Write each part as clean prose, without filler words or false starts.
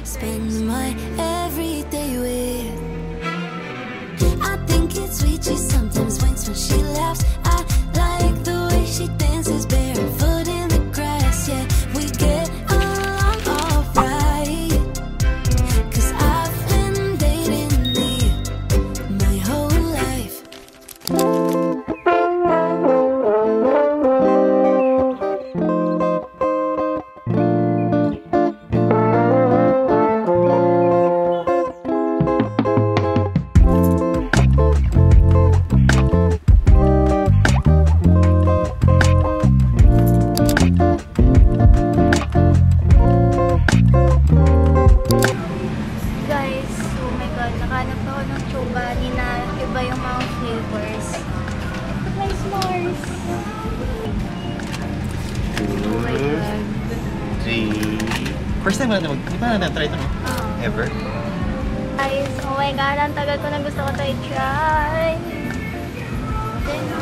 spend my everyday with. I think it's sweet, she sometimes winks when she laughs. I like the way she dances barefoot in the grass. Yeah, we get along alright, 'cause I've been dating me my whole life. First time ba natin di ba na-try ito, no? Ever? Guys, oh my god, ang tagal ko na gusto ko ito i-try.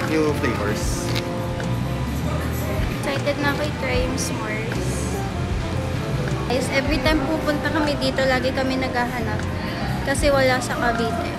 New flavors. Excited na ako i-try yung s'mores. Guys, every time pupunta kami dito, lagi kami naghahanap. Kasi wala sa Cavite.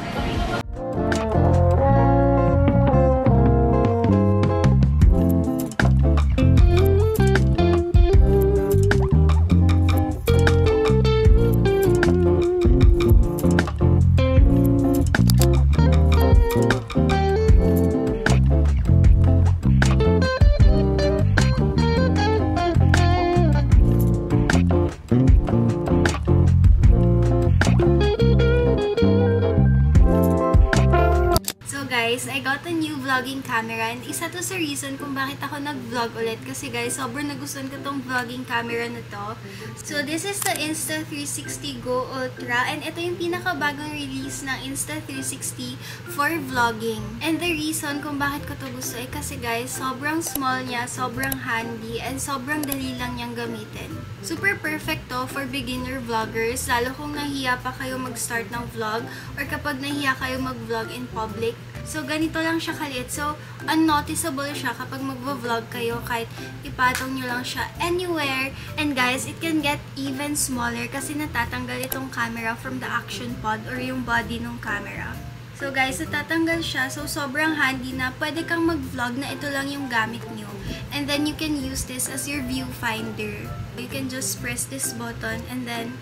I got a new vlogging camera and isa to sa reason kung bakit ako nag-vlog ulit kasi guys, sobrang nagustuhan ko tong vlogging camera na to. So this is the Insta360 Go Ultra and ito yung pinakabagong release ng Insta360 for vlogging. And the reason kung bakit ko to gusto ay kasi guys, sobrang small niya, sobrang handy, and sobrang dali lang niyang gamitin. Super perfect to for beginner vloggers, lalo kung nahiya pa kayo mag-start ng vlog or kapag nahiya kayo mag-vlog in public. So, ganito lang siya kaliit. So, unnoticeable siya kapag magvo-vlog kayo kahit ipatong nyo lang siya anywhere. And guys, it can get even smaller kasi natatanggal itong camera from the action pod or yung body ng camera. So guys, natatanggal siya. So, sobrang handy na pwede kang mag-vlog na ito lang yung gamit nyo. And then, you can use this as your viewfinder. You can just press this button and then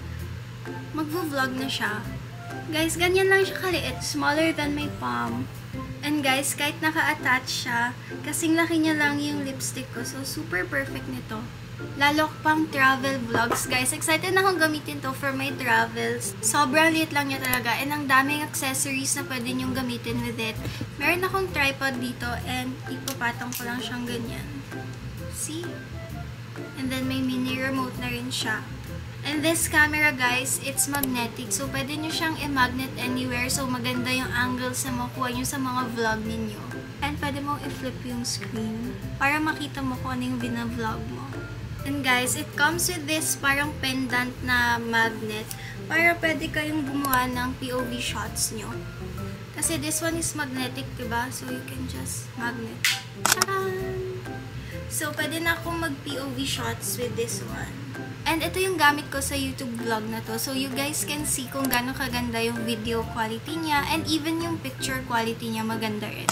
magvo-vlog na siya. Guys, ganyan lang siya kaliit. Smaller than my palm. And guys, kahit naka-attach siya, kasing laki niya lang yung lipstick ko. So, super perfect nito. Lalo pang travel vlogs. Guys, excited na akong gamitin to for my travels. Sobrang liit lang niya talaga. And ang daming accessories na pwede nyong gamitin with it. Meron akong tripod dito and ipapatong ko lang siyang ganyan. See? And then may mini remote na rin siya. And this camera guys, it's magnetic. So, pwede nyo siyang i-magnet anywhere. So, maganda yung angles na makuha nyo sa mga vlog ninyo. And pwede mong i-flip yung screen para makita mo kung ano yung binavlog mo. And guys, it comes with this parang pendant na magnet para pwede kayong gumawa ng POV shots nyo. Kasi this one is magnetic, diba? So, you can just magnet. Tadaan! So, pwede na akong mag-POV shots with this one. And ito yung gamit ko sa YouTube vlog na to. So, you guys can see kung gaano kaganda yung video quality niya and even yung picture quality niya maganda rin.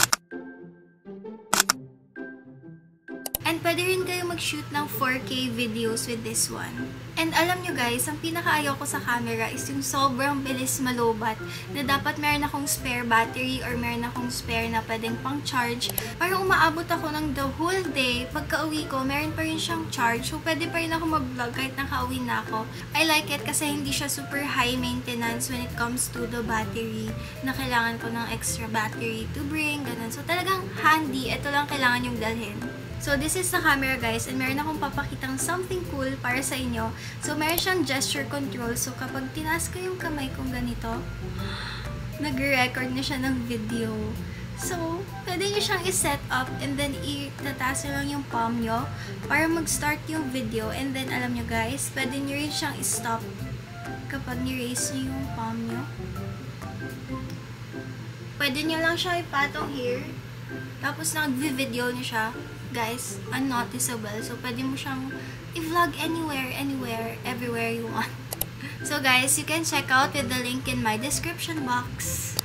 And pwede rin kayo mag-shoot ng 4K videos with this one. And alam nyo guys, ang pinakaayaw ko sa camera is yung sobrang bilis malobat na dapat meron akong spare battery or meron akong spare na pwedeng pang charge. Parang umaabot ako ng the whole day. Pagka uwi ko, meron pa rin siyang charge. So, pwede pa rin ako mag-vlog kahit nakauwi na ako. I like it kasi hindi siya super high maintenance when it comes to the battery na kailangan ko ng extra battery to bring, ganun. So, talagang handy. Ito lang kailangan yung dalhin. So, this is the camera guys and meron akong papakitang something cool para sa inyo. So, meron siyang gesture control. So, kapag tinaas ko yung kamay kong ganito, nag-record na siya ng video. So, pwede nyo siyang i-set up and then itataas nyo lang yung palm nyo para mag-start yung video. And then, alam nyo guys, pwede nyo rin siyang i-stop kapag ni-raise nyo yung palm nyo. Pwede nyo lang siya ipatong here. Tapos, nag-video nyo siya. Guys, unnoticeable. So, pwede mo siyang i-vlog anywhere, everywhere you want. So, So guys, you can check out with the link in my description box.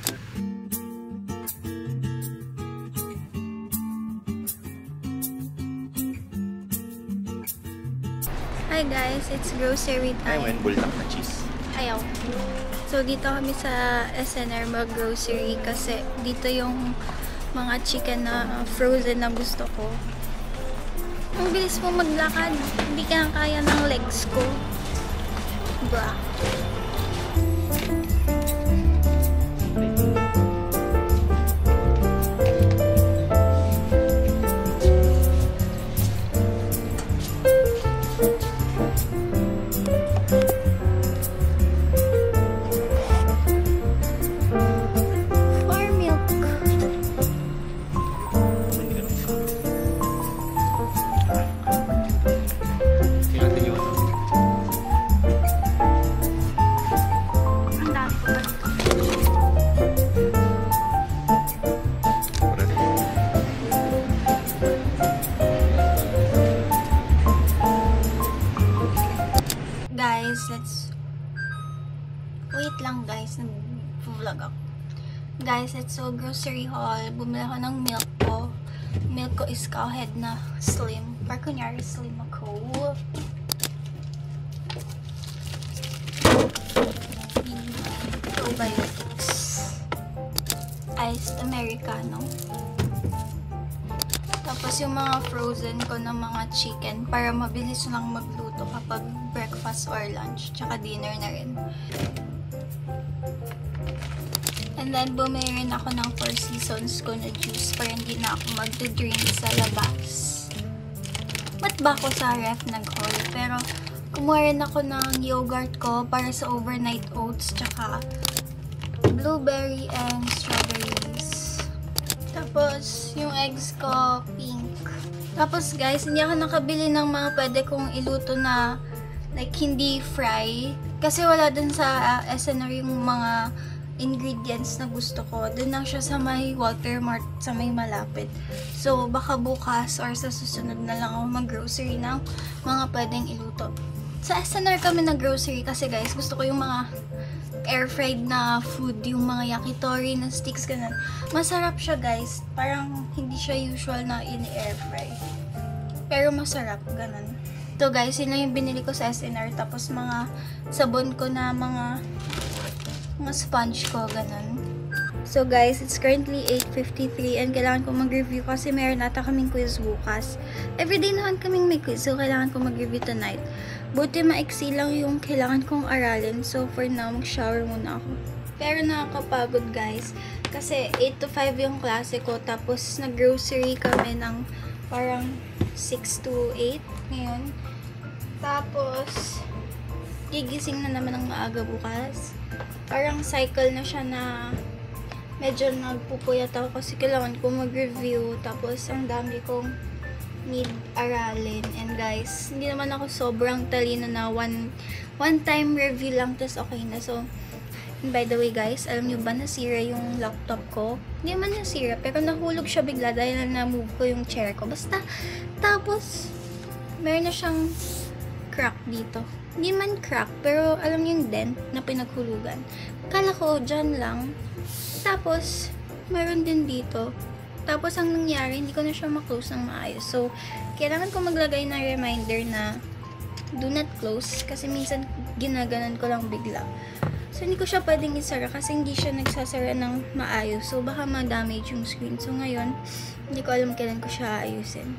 Hi guys, it's grocery time. Ayun, bultak na cheese. Ayaw. So, dito kami sa SNR mag-grocery kasi dito yung mga chicken na frozen na gusto ko. Ang bilis mo maglakad. Hindi ka kaya ng legs ko. Bruh. Wait lang guys, nag-vlog ako. Guys, let's go grocery haul. Bumili ako ng milk ko. Milk ko is cowhead na slim. Para kunyari slim ako. Probiotics. Iced Americano. Tapos yung mga frozen ko ng mga chicken para mabilis lang magluto kapag breakfast or lunch. Tsaka dinner na rin. And then, bumili rin ako ng 4 Seasons ko na juice para hindi na ako mag-drink sa labas. Ba't ba ako sa ref nag-haul? Pero, kumuha rin ako ng yogurt ko para sa overnight oats, tsaka blueberry and strawberries. Tapos, yung eggs ko, pink. Tapos, guys, hindi ako nakabili ng mga pwede kong iluto na like, hindi fry. Kasi wala dun sa SNR yung mga ingredients na gusto ko. Doon lang siya sa may Walmart, sa may malapit. So, baka bukas or sa susunod na lang ako mag-grocery ng mga pwedeng iluto. Sa SNR kami nag-grocery kasi guys, gusto ko yung mga air-fried na food, yung mga yakitori na sticks, ganun. Masarap siya guys. Parang hindi siya usual na in-air-fry. Pero masarap, ganun. Ito guys, yun lang yung binili ko sa SNR. Tapos mga sabon ko na mga sponge ko, ganun. So guys, it's currently 8:53 and kailangan ko mag-review kasi meron ata kaming quiz bukas. Everyday naman kaming may quiz, so kailangan ko mag-review tonight. Buti maiksi lang yung kailangan kong aralin, so for now, mag-shower muna ako. Pero nakakapagod guys, kasi 8 to 5 yung klase ko, tapos nag-grocery kami ng parang 6 to 8 ngayon. Tapos, gigising na naman ng maaga bukas. Parang cycle na siya na medyo nagpupuyat ako kasi kailangan ko mag-review. Tapos, ang dami kong need aralin. And guys, hindi naman ako sobrang talino na one time review lang, tas okay na. So, and by the way guys, alam nyo ba nasira yung laptop ko? Hindi naman nasira, pero nahulog siya bigla dahil na-move ko yung chair ko. Basta, tapos, meron na siyang crack dito. Hindi man crack, pero alam niyo yung dent na pinaghulugan. Kala ko, dyan lang. Tapos, meron din dito. Tapos, ang nangyari, hindi ko na siya maklose ng maayos. So, kailangan ko maglagay ng reminder na do not close. Kasi minsan, ginaganan ko lang bigla. So, hindi ko siya pwedeng isara kasi hindi siya nagsasara ng maayos. So, baka ma-damage yung screen. So, ngayon, hindi ko alam kailan ko siya ayusin.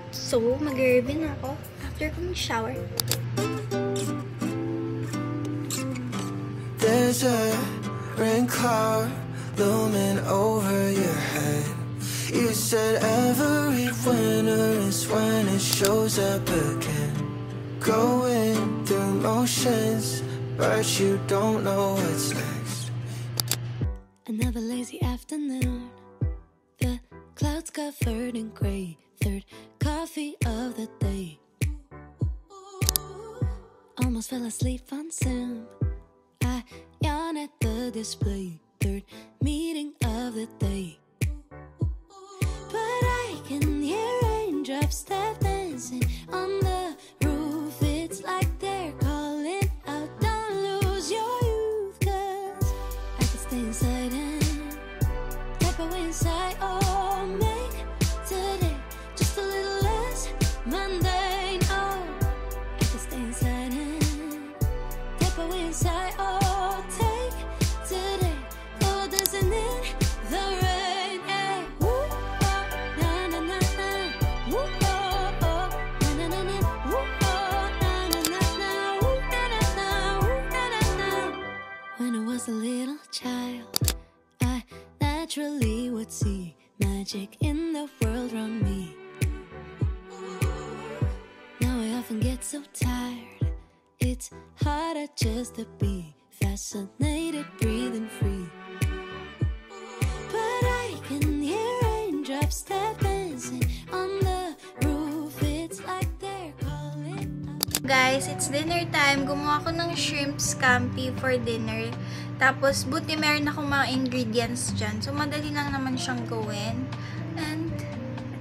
So, mag-review na ako after ko mag-shower. There's a rain cloud looming over your head. You said every winter is when it shows up again. Going through motions, but you don't know what's next. Another lazy afternoon. The clouds covered in gray. Third coffee of the day. Almost fell asleep on Zoom. I yawn at the display. Third meeting of the day. But I can hear raindrops that dancing on the roof. It's like they're calling out, don't naturally would see magic in the world around me. Now I often get so tired, it's harder just to be fascinated, breathing free. But I can hear raindrops that dancing on the roof. It's like they're calling out. Guys, it's dinner time. Gumawa ko ng shrimp scampi for dinner. Tapos, buti meron akong mga ingredients dyan. So, madali lang naman siyang gawin. And,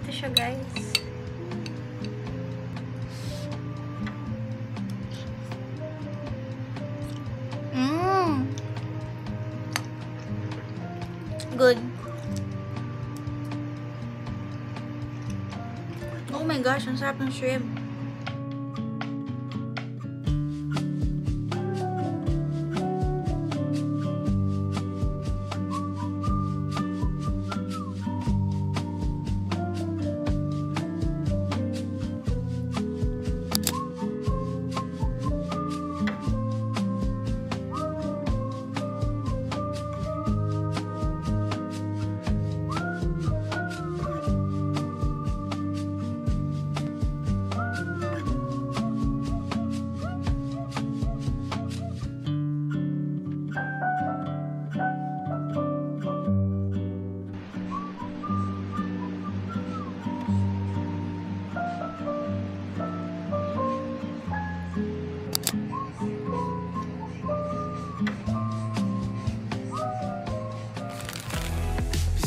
ito siya guys. Good. Oh my gosh, ang sarap ng shrimp.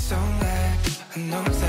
So glad I know that